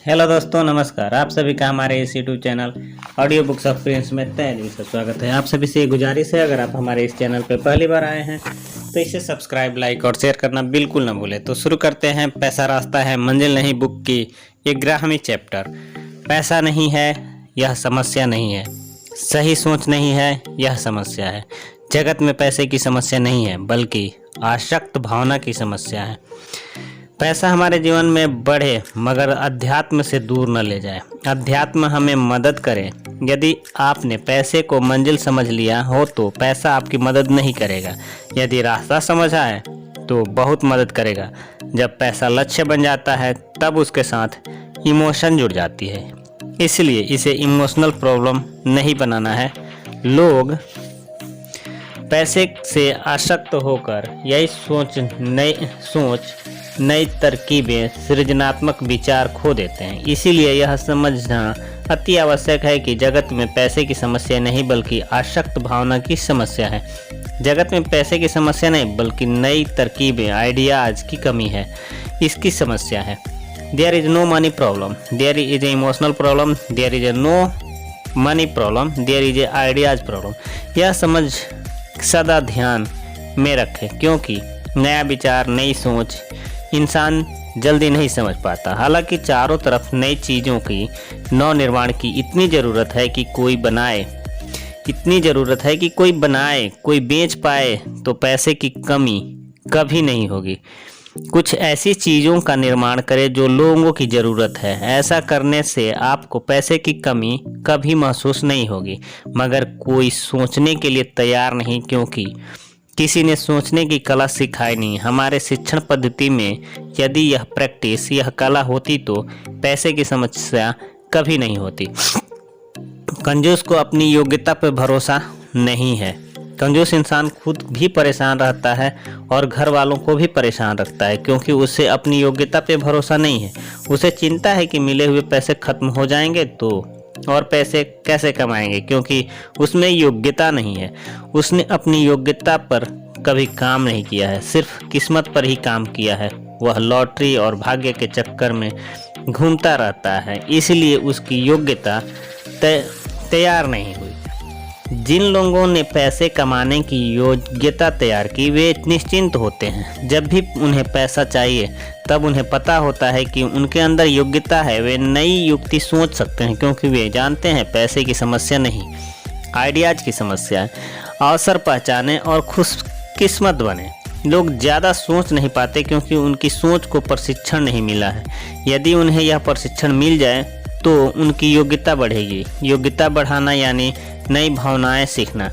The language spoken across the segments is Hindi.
हेलो दोस्तों, नमस्कार। आप सभी का हमारे इस YouTube channel audio books of Prince में तहे दिल से स्वागत है। आप सभी से ये गुजारिश है, अगर आप हमारे इस चैनल पर पहली बार आए हैं तो इसे सब्सक्राइब, लाइक और शेयर करना बिल्कुल ना भूलें। तो शुरू करते हैं। पैसा रास्ता है, मंजिल नहीं बुक की 11वीं चैप्टर। पैसा नहीं है यह समस्या नहीं है, सही सोच नहीं है यह समस्या है। जगत में पैसे की समस्या नहीं है बल्कि आसक्त भावना की समस्या है। पैसा हमारे जीवन में बढ़े मगर अध्यात्म से दूर न ले जाए। अध्यात्म हमें मदद करे। यदि आपने पैसे को मंजिल समझ लिया हो तो पैसा आपकी मदद नहीं करेगा। यदि रास्ता समझ आए तो बहुत मदद करेगा। जब पैसा लक्ष्य बन जाता है तब उसके साथ इमोशन जुड़ जाती है। इसलिए इसे इमोशनल प्रॉब्लम नहीं बनाना है। लोग पैसे से आसक्त होकर यही नई तरकीबें, सृजनात्मक विचार खो देते हैं। इसीलिए यह समझना अति आवश्यक है कि जगत में पैसे की समस्या नहीं बल्कि आसक्त भावना की समस्या है। जगत में पैसे की समस्या नहीं बल्कि नई तरकीबें, आइडियाज की कमी है, इसकी समस्या है। There is no money problem, there is a emotional problem, there is a no money problem, there is a ideas problem. यह समझ सदा ध्यान में रखें, क्योंकि नया विचार, नई सोच इंसान जल्दी नहीं समझ पाता। हालांकि चारों तरफ नई चीज़ों की नव निर्माण की इतनी ज़रूरत है कि कोई बनाए, कोई बेच पाए, तो पैसे की कमी कभी नहीं होगी। कुछ ऐसी चीज़ों का निर्माण करें जो लोगों की ज़रूरत है। ऐसा करने से आपको पैसे की कमी कभी महसूस नहीं होगी। मगर कोई सोचने के लिए तैयार नहीं, क्योंकि किसी ने सोचने की कला सिखाई नहीं। हमारे शिक्षण पद्धति में यदि यह कला होती तो पैसे की समस्या कभी नहीं होती। कंजूस को अपनी योग्यता पर भरोसा नहीं है। कंजूस इंसान खुद भी परेशान रहता है और घर वालों को भी परेशान रखता है, क्योंकि उसे अपनी योग्यता पे भरोसा नहीं है। उसे चिंता है कि मिले हुए पैसे खत्म हो जाएंगे तो और पैसे कैसे कमाएंगे, क्योंकि उसमें योग्यता नहीं है। उसने अपनी योग्यता पर कभी काम नहीं किया है, सिर्फ किस्मत पर ही काम किया है। वह लॉटरी और भाग्य के चक्कर में घूमता रहता है, इसलिए उसकी योग्यता तैयार नहीं हुई। जिन लोगों ने पैसे कमाने की योग्यता तैयार की वे निश्चिंत होते हैं। जब भी उन्हें पैसा चाहिए तब उन्हें पता होता है कि उनके अंदर योग्यता है। वे नई युक्ति सोच सकते हैं, क्योंकि वे जानते हैं पैसे की समस्या नहीं, आइडियाज की समस्या है। अवसर पहचाने और खुशकिस्मत बने। लोग ज़्यादा सोच नहीं पाते क्योंकि उनकी सोच को प्रशिक्षण नहीं मिला है। यदि उन्हें यह प्रशिक्षण मिल जाए तो उनकी योग्यता बढ़ेगी। योग्यता बढ़ाना यानी नई भावनाएं सीखना,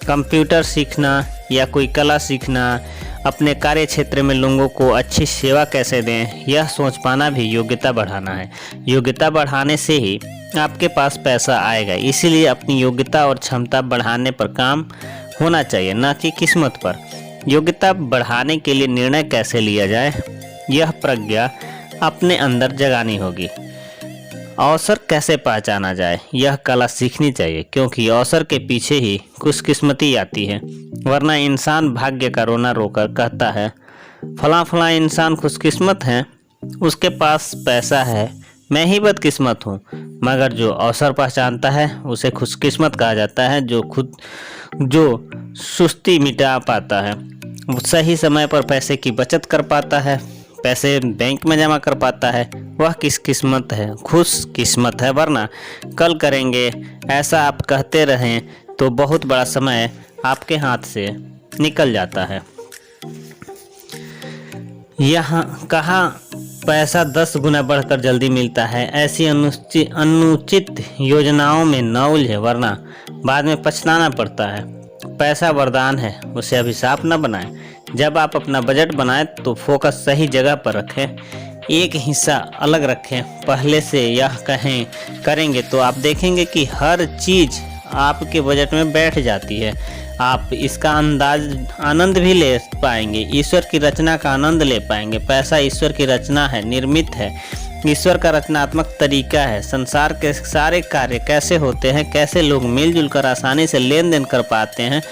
कंप्यूटर सीखना या कोई कला सीखना, अपने कार्य क्षेत्र में लोगों को अच्छी सेवा कैसे दें, यह सोच पाना भी योग्यता बढ़ाना है। योग्यता बढ़ाने से ही आपके पास पैसा आएगा। इसीलिए अपनी योग्यता और क्षमता बढ़ाने पर काम होना चाहिए, न कि किस्मत पर। योग्यता बढ़ाने के लिए निर्णय कैसे लिया जाए, यह प्रज्ञा अपने अंदर जगानी होगी। अवसर कैसे पहचाना जाए, यह कला सीखनी चाहिए, क्योंकि अवसर के पीछे ही खुशकिस्मती आती है। वरना इंसान भाग्य का रोना रोकर कहता है फला इंसान खुशकिस्मत है, उसके पास पैसा है, मैं ही बदकिस्मत हूँ। मगर जो अवसर पहचानता है उसे खुशकिस्मत कहा जाता है। जो सुस्ती मिटा पाता है, सही समय पर पैसे की बचत कर पाता है, पैसे बैंक में जमा कर पाता है, वह खुश किस्मत है। वरना कल करेंगे ऐसा आप कहते रहें तो बहुत बड़ा समय आपके हाथ से निकल जाता है। यहाँ कहाँ पैसा 10 गुना बढ़कर जल्दी मिलता है। ऐसी अनुचित योजनाओं में न उलझे, वरना बाद में पछताना पड़ता है। पैसा वरदान है, उसे अभिशाप न बनाएं। जब आप अपना बजट बनाएं तो फोकस सही जगह पर रखें, एक हिस्सा अलग रखें। पहले से यह करेंगे तो आप देखेंगे कि हर चीज़ आपके बजट में बैठ जाती है। आप इसका आनंद भी ले पाएंगे, ईश्वर की रचना का आनंद ले पाएंगे। पैसा ईश्वर की रचना है, निर्मित है, ईश्वर का रचनात्मक तरीका है। संसार के सारे कार्य कैसे होते हैं, कैसे लोग मिलजुल कर आसानी से लेन देन कर पाते हैं,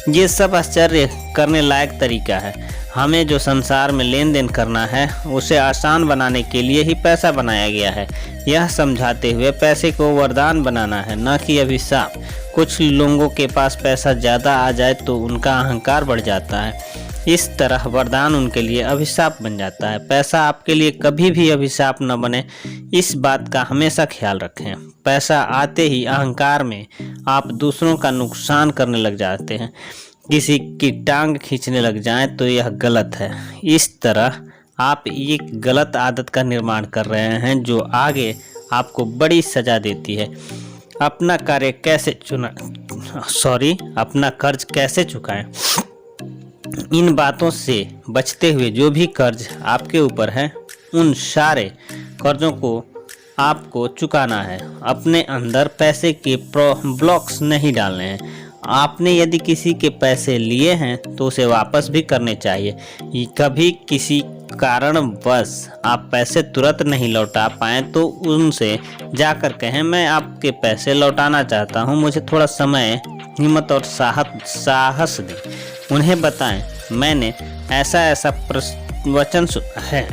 ये सब आश्चर्य करने लायक तरीका है। हमें जो संसार में लेन देन करना है उसे आसान बनाने के लिए ही पैसा बनाया गया है। यह समझाते हुए पैसे को वरदान बनाना है, न कि अभिशाप। कुछ लोगों के पास पैसा ज़्यादा आ जाए तो उनका अहंकार बढ़ जाता है। इस तरह वरदान उनके लिए अभिशाप बन जाता है। पैसा आपके लिए कभी भी अभिशाप न बने, इस बात का हमेशा ख्याल रखें। पैसा आते ही अहंकार में आप दूसरों का नुकसान करने लग जाते हैं, किसी की टांग खींचने लग जाएं तो यह गलत है। इस तरह आप एक गलत आदत का निर्माण कर रहे हैं जो आगे आपको बड़ी सजा देती है। अपना कर्ज कैसे चुकाएं? इन बातों से बचते हुए जो भी कर्ज आपके ऊपर है उन सारे कर्जों को आपको चुकाना है। अपने अंदर पैसे के ब्लॉक्स नहीं डालने हैं। आपने यदि किसी के पैसे लिए हैं तो उसे वापस भी करने चाहिए। कभी किसी कारणवश आप पैसे तुरंत नहीं लौटा पाएँ तो उनसे जाकर कहें, मैं आपके पैसे लौटाना चाहता हूँ, मुझे थोड़ा समय, हिम्मत और साहस दें। उन्हें बताएं, मैंने ऐसा प्रवचन सुना है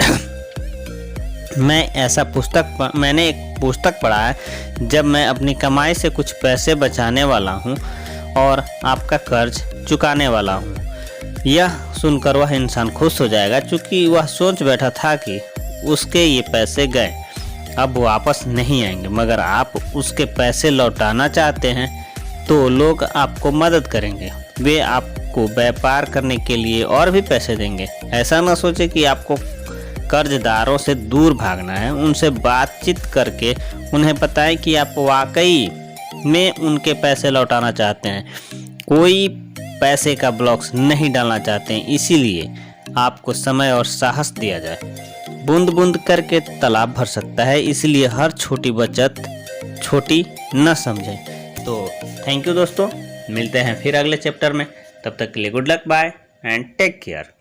मैंने एक पुस्तक पढ़ा है। जब मैं अपनी कमाई से कुछ पैसे बचाने वाला हूँ और आपका कर्ज चुकाने वाला हूँ। यह सुनकर वह इंसान खुश हो जाएगा, क्योंकि वह सोच बैठा था कि उसके ये पैसे गए, अब वापस नहीं आएंगे। मगर आप उसके पैसे लौटाना चाहते हैं तो लोग आपको मदद करेंगे। वे आपको व्यापार करने के लिए और भी पैसे देंगे। ऐसा न सोचे कि आपको कर्जदारों से दूर भागना है। उनसे बातचीत करके उन्हें बताएं कि आप वाकई में उनके पैसे लौटाना चाहते हैं, कोई पैसे का ब्लॉक्स नहीं डालना चाहते हैं। इसीलिए आपको समय और साहस दिया जाए। बूंद बूंद करके तालाब भर सकता है, इसलिए हर छोटी बचत छोटी न समझें। तो थैंक यू दोस्तों, मिलते हैं फिर अगले चैप्टर में। तब तक के लिए good luck, bye and take care.